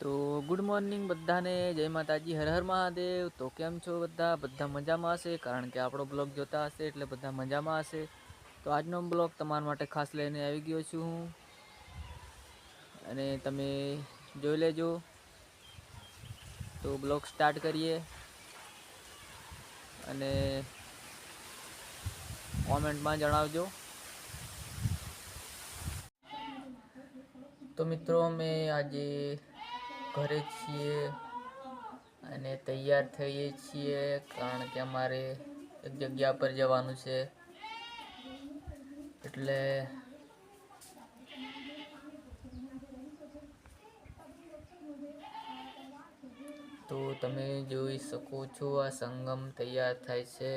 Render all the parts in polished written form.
તો good morning બધાને, જય માતાજી, હર હર મહાદેવ। તો કેમ છો બધા મજામાં હશે, કારણ કે આપણો બ્લોગ જોતા હશે એટલે બધા મજામાં હશે। તો આજનો બ્લોગ તમારા માટે ખાસ લઈને આવી ગયો છું હું, અને તમે જોઈ લેજો। તો બ્લોગ સ્ટાર્ટ કરીએ, અને કોમેન્ટમાં જણાવજો। તો મિત્રો અમે આજે ઘરે છીએ અને તૈયાર થઈએ છીએ, કારણ કે અમારે એક જગ્યા પર જવાનું છે, એટલે તો તમે જોઈ શકો છો આ સંગમ તૈયાર થાય છે।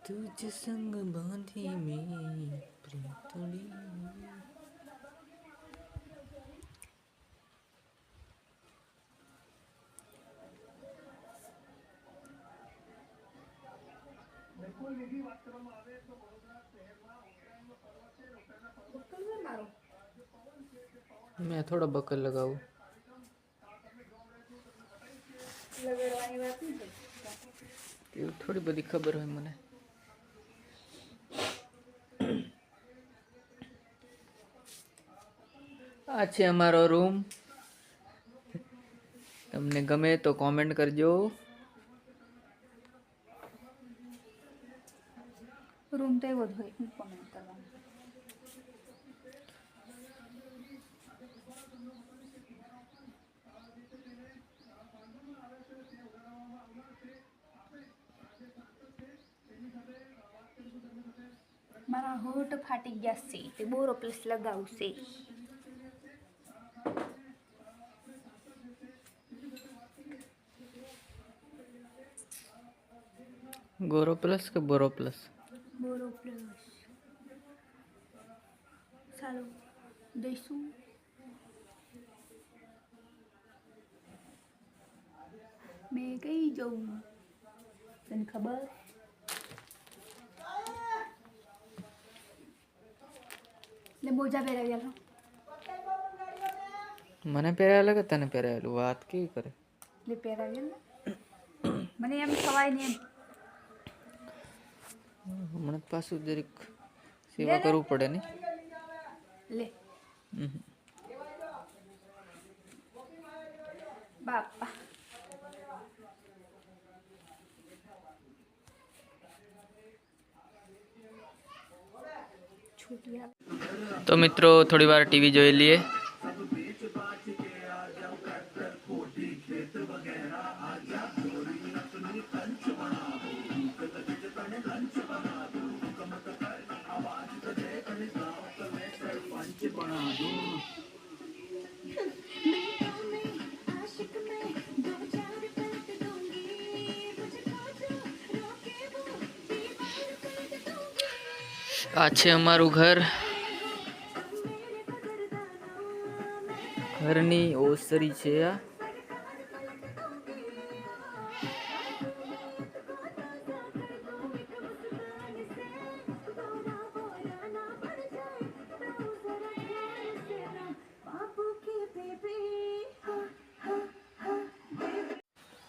तुझ संग बांधी में प्रीतड़ी। मैं थोड़ा बकर लगाऊं, थोड़ी बड़ी खबर है मने। आ छे हमारो रूम, तमने गमे तो कमेंट करजो। रूम तो एवो ज होय, कमेंट करवानुं। मारा होठ फाटी गया से, ते बोरो प्लस लगावशे। गोरो प्लस के बोरो प्लस? बोरो प्लस। चालो दईशू। मैं कहीं जाऊं तने खबर? ले मोजा पहेरावेला। मने पहेरावेला के तने पहेरावेलू? वात केवी करे? ले पहेरावेला मने एम खवाय ने एम। મને પાછું જરીક સેવા કરવું પડે ને। ले बापा छूटिया। तो मित्रों थोड़ी बार टीवी જોઈ લઈએ। આ છે અમારું ઘર, ઘરની ઓસરી છે આ।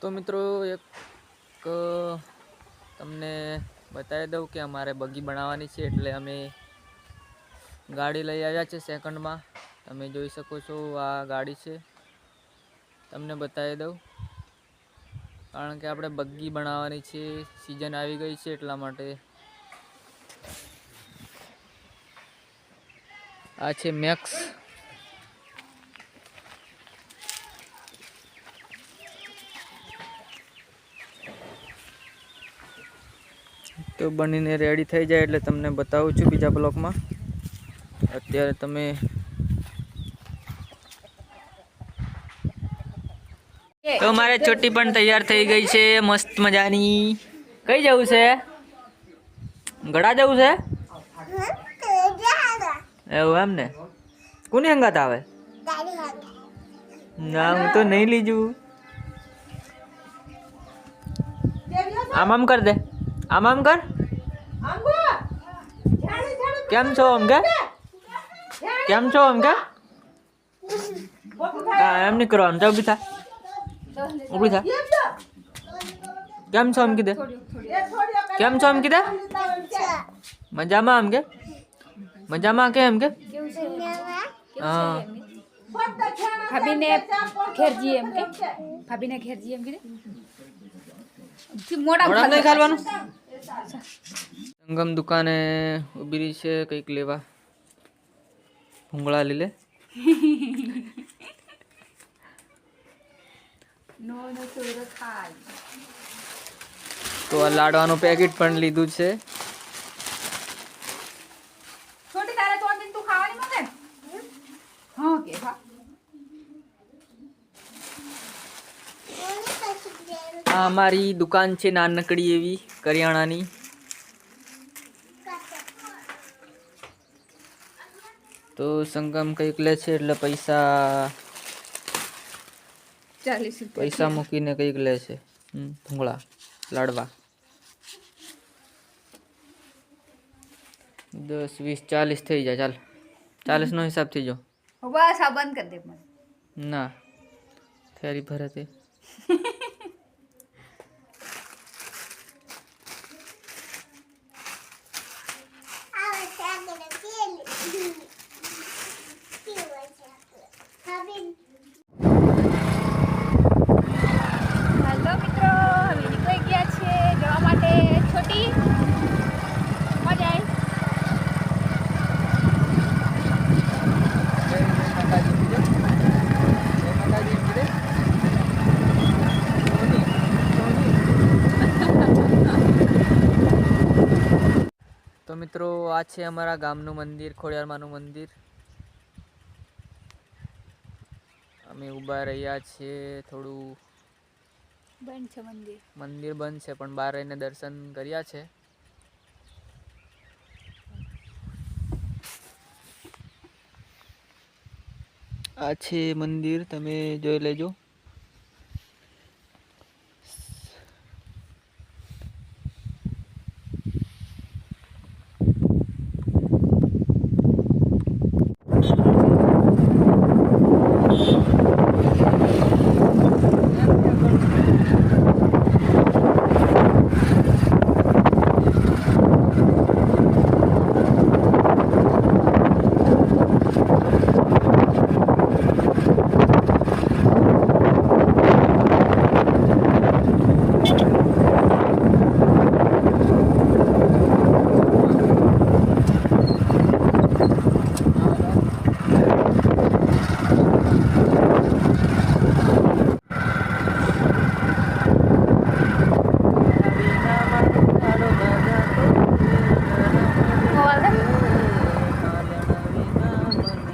तो मित्रों एक તમને બતાવી દઉં કે અમારે બગી બનાવવાની છે, એટલે અમે ગાડી લઈ આવ્યા છે સેકન્ડમાં। તમે જોઈ શકો છો આ ગાડી છે, તમને બતાવી દઉં, કારણ કે આપણે બગી બનાવવાની છે, સીઝન આવી ગઈ છે એટલા માટે। આ છે મેક્સ, તો બનીને રેડી થઈ જાય એટલે તમને બતાવું છું બીજા બ્લોકમાં। અત્યારે તમે તો મારે ચોટી પણ તૈયાર થઈ ગઈ છે મસ્ત મજાની। કઈ જવું છે? ગળા જવું છે? એવું એમ ને? કોની હંગાત આવે? ના હું તો નહીં લીજું. આમ કર દે, આમ કર. કેમ છો આમ કે? કેમ છો આમ કે? એમ નહીં કરવાનું. ચાલ ઊભી થા, ઊભી થા. કેમ છો આમ કીધે? કેમ છો આમ કીધે? મજામાં આમ કે? મજામાં કે એમ કે? હા. ભાભીને ઘેરજી એમ કે ભાભીને ઘેરજી એમ કીધું મોડા નહીં ખાવાનું. સંગમ દુકાને ઊભી રહી છે કંઈક લેવા. ભૂંગળા લીલે. નો નો ચોરો ખાય. તો આ લાડવાનું પેકેટ પણ લીધું છે. છોટી તારે તો આને તું ખાવાની મને હા કે હા આ અમારી દુકાન છે નાનકડી એવી કરિયાણાની. તો સંગમ કંઈક લે છે એટલે પૈસા 40 રૂપિયા પૈસા મૂકીને કંઈક લે છે. ભૂંગળા લાડવા 10, 20, 40 થઈ જાય. ચાલ 40 નો હિસાબ થઈ જાઓ. બસ આ બંધ કરી દે મને ના થેરી ભરે તે હેલો મિત્રો હવે નીકળી ગયા છે જવા માટે છોટી મજા તો મિત્રો આ છે અમારા ગામનું મંદિર, ખોડિયારમાંનું મંદિર. અમે ઊભા રહ્યા છીએ. થોડું બંધ છે મંદિર મંદિર બંધ છે પણ બહાર રહીને દર્શન કર્યા છે. આ છે મંદિર, તમે જોઈ લેજો.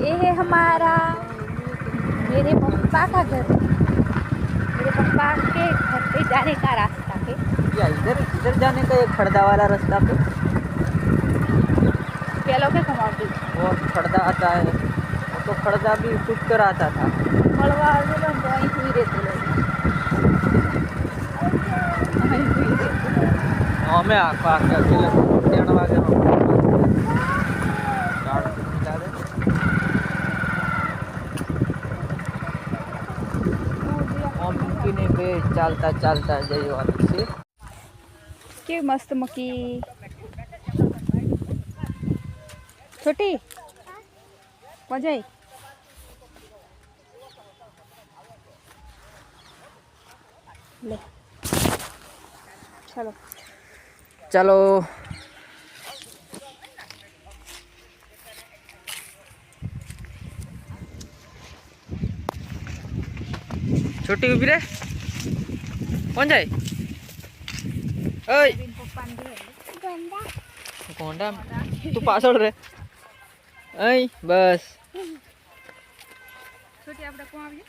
ये है हमारा मेरे पप्पा का घर मेरे पप्पा के घर पे जाने का रास्ता है इधर जाने का एक खड़दा वाला रास्ता पे पेलो के घुमावती वो खड़दा आता है. वो तो खड़दा भी टूट कर आता था. મળવા આવેલો તો અહીં સુઈ રહેતો અહીં સુઈ રહેતો અમે આખા અકેલે 3 વાગ્યાનો મૂકીને બે ચાલતા જવાનું છે. કેવી મસ્ત મકી છોટી મજા આવી લે ચલો ચાલો છોટી ઊભી રે. કોણ જાય? ઓય કોંડા તું પાછળ રે. અય બસ છોટી આપણે કોણ આવીએ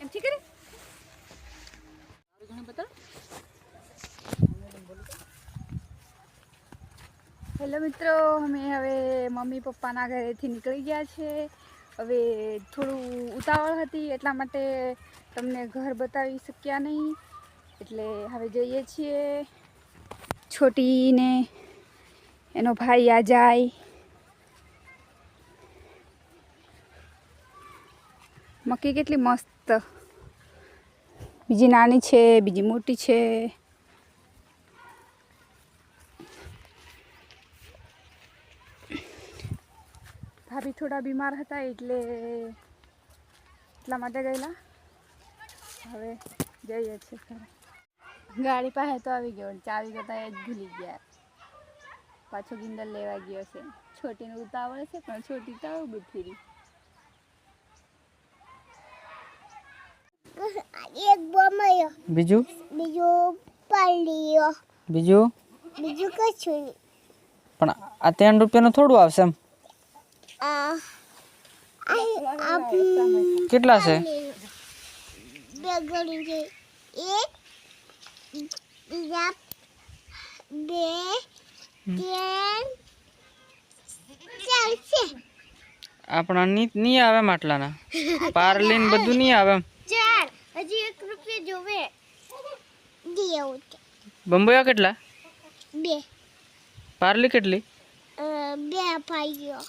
એમ ઠીક કરે તો હેલો મિત્રો, અમે હવે મમ્મી પપ્પાના ઘરેથી નીકળી ગયા છે. હવે થોડું ઉતાવળ હતી એટલા માટે તમને ઘર બતાવી શક્યા નહીં, એટલે હવે જઈએ છીએ. છોટીને એનો ભાઈ આ જાય. મક્કી કેટલી મસ્ત, બીજી નાની છે, બીજી મોટી છે. ભાભી થોડા બીમાર હતા એટલા માટે ગયેલા. હવે જઈએ છીએ ઘરે. ગાડી પાસે તો આવી ગયો, ચાવી કરતા એ જ ભૂલી ગયા. પાછો ગિંદર લેવા ગયો છે. છોટીને ઉતાવળ છે પણ છોટી તો બેઠી રહી. એક બોમ્યો બીજું પાડ્યો બીજું બીજું કશું નહીં. પણ આ 3 રૂપિયાનું થોડું આવશે એમ. કેટલા છે? બે ગણી છે. એક બીજા બે ત્રણ ચાર છે. આપણા નહીં આવે માટલાના પાર્લીન બધું નહીં આવે એમ. ચાર હજી 1 રૂપિયા જોવે દેવું છે. બંબોયા કેટલા? બે પાર્લી કેટલી? બે પાડ્યો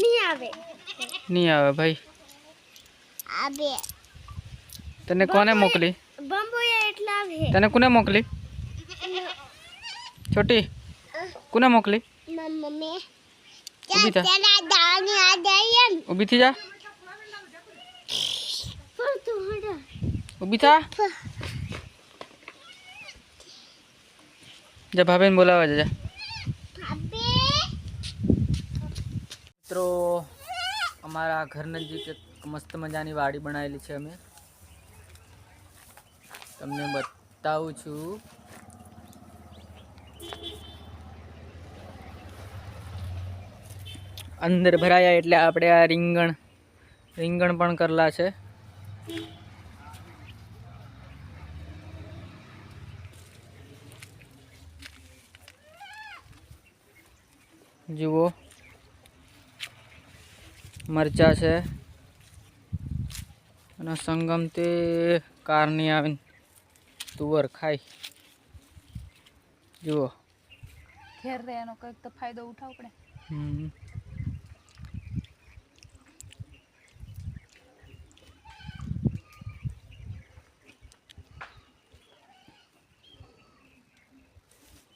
નહીં આવે. નહીં આવે ભાઈ. આ બે તને કોને મોકલી? બંબોયા એટલા આવે. તને કોને મોકલી? છોટી કોને મોકલી? મમ્મી ઊભી થા. તેના દાવાની આ દઈએ ને ઊભી થઈ જા. પણ તું હડા ઊભી થા. જા ભાભીને બોલાવા જા. ભાભી મિત્રો, અમારા ઘર નજીક એક મસ્ત મજાની વાડી બનાવેલી છે. અમે તમને બતાવું છું. અંદર ભરાયા એટલે આપણે આ રીંગણ પણ કરેલા છે. જુઓ, મરચા છે અને સંગમ તે કારની આવીને તુવર ખાય. જુઓ, ઘેર રહે એનો કંઈક તો ફાયદો ઉઠાવવો પડે.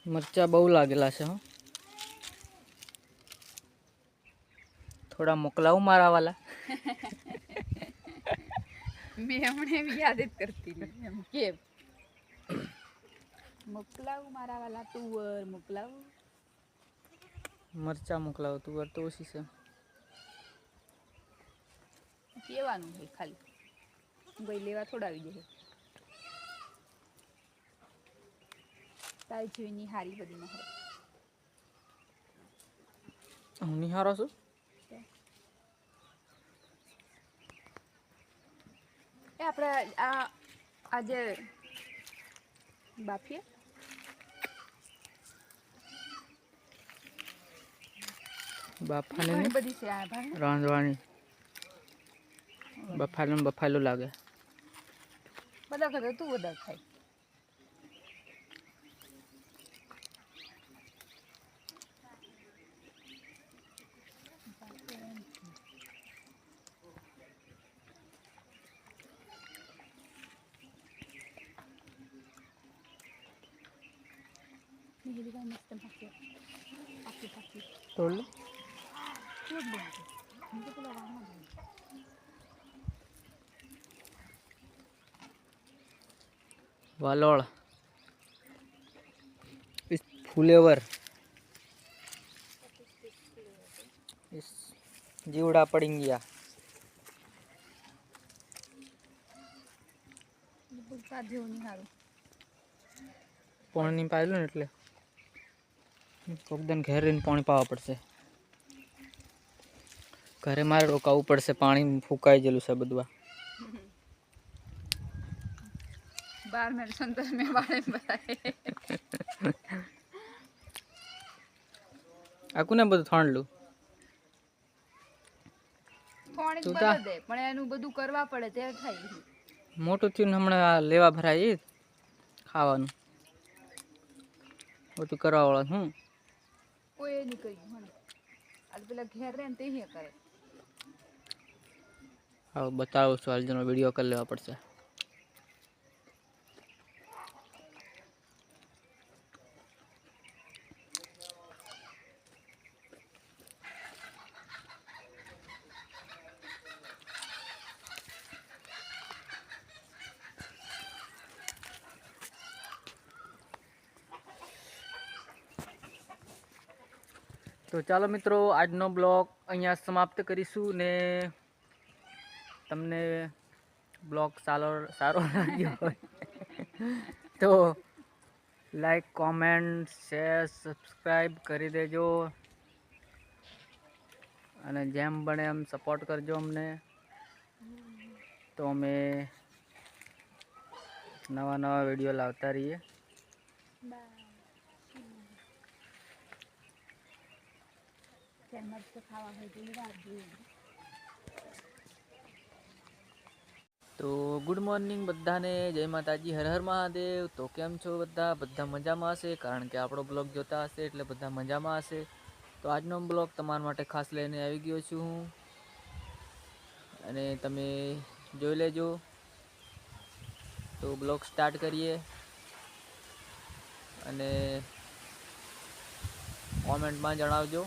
મરચા બહુ લાગેલા છે. થોડા મોકલાવું મારા વાલા. મેં હમણાં એમ યાદ જ કરતી હતી એમ કેમ મોકલાવું મારા વાલા તુવર મોકલાવું. મરચા મોકલાવું, તુવર તો ઓછી છે. કહેવાનું હોય ખાલી, ભાઈ લેવા થોડા આવી જાય. તારી જોઈની હારી બધી નહરે. હું નિહારો છું. એ આપણે આજે બાફીએ બાફાને ઘણી બધી છે આ ભાઈ. રાંધવાની બફાલું લાગે. બધા કરતા તું વધારે ખાય. તોડ લો. वालोड़ इस फुलेवर इस जीवड़ा पड़ी गया. पानी पायलू ने એટલે કોકદન ઘેર રહીને પાણી પાવા પડશે. ઘરે મારે રોકાવું પડશે, પાણી ફૂંકાઈ ગયેલું છે બધું. 12 મિનિટ સંતોષ મેં વાળે બતાવે આ કોને બધું થાણલું થોડી તું બદલ દે પણ એનું બધું કરવા પડે તે થાય મોટું થયું ને હમણાં આ લેવા ભરાય એ જ ખાવાનું બધું કરવા વાળા હું કોઈ એ નહીં કર્યું મને આજ પેલા ઘેર રહે ને તે કરે હવે બતાવું છું આજનો વિડીયો કરી લેવા પડશે તો ચાલો મિત્રો આજનો બ્લોગ અહીંયા સમાપ્ત કરીશું ને તમને બ્લોગ સારો લાગ્યો હોય તો લાઈક કોમેન્ટ શેર સબસ્ક્રાઈબ કરી દેજો અને જેમ બને એમ સપોર્ટ કરજો અમને તો અમે નવા વિડીયો લાવતા રહીએ તો ગુડ મોર્નિંગ બધાને જય માતાજી હર હર મહાદેવ તો કેમ છો બધા મજામાં હશે કારણ કે આપણો બ્લોગ જોતા હશે એટલે બધા મજામાં હશે તો આજનો બ્લોગ તમારા માટે ખાસ લઈને આવી ગયો છું હું અને તમે જોઈ લેજો તો બ્લોગ સ્ટાર્ટ કરીએ અને કોમેન્ટમાં જણાવજો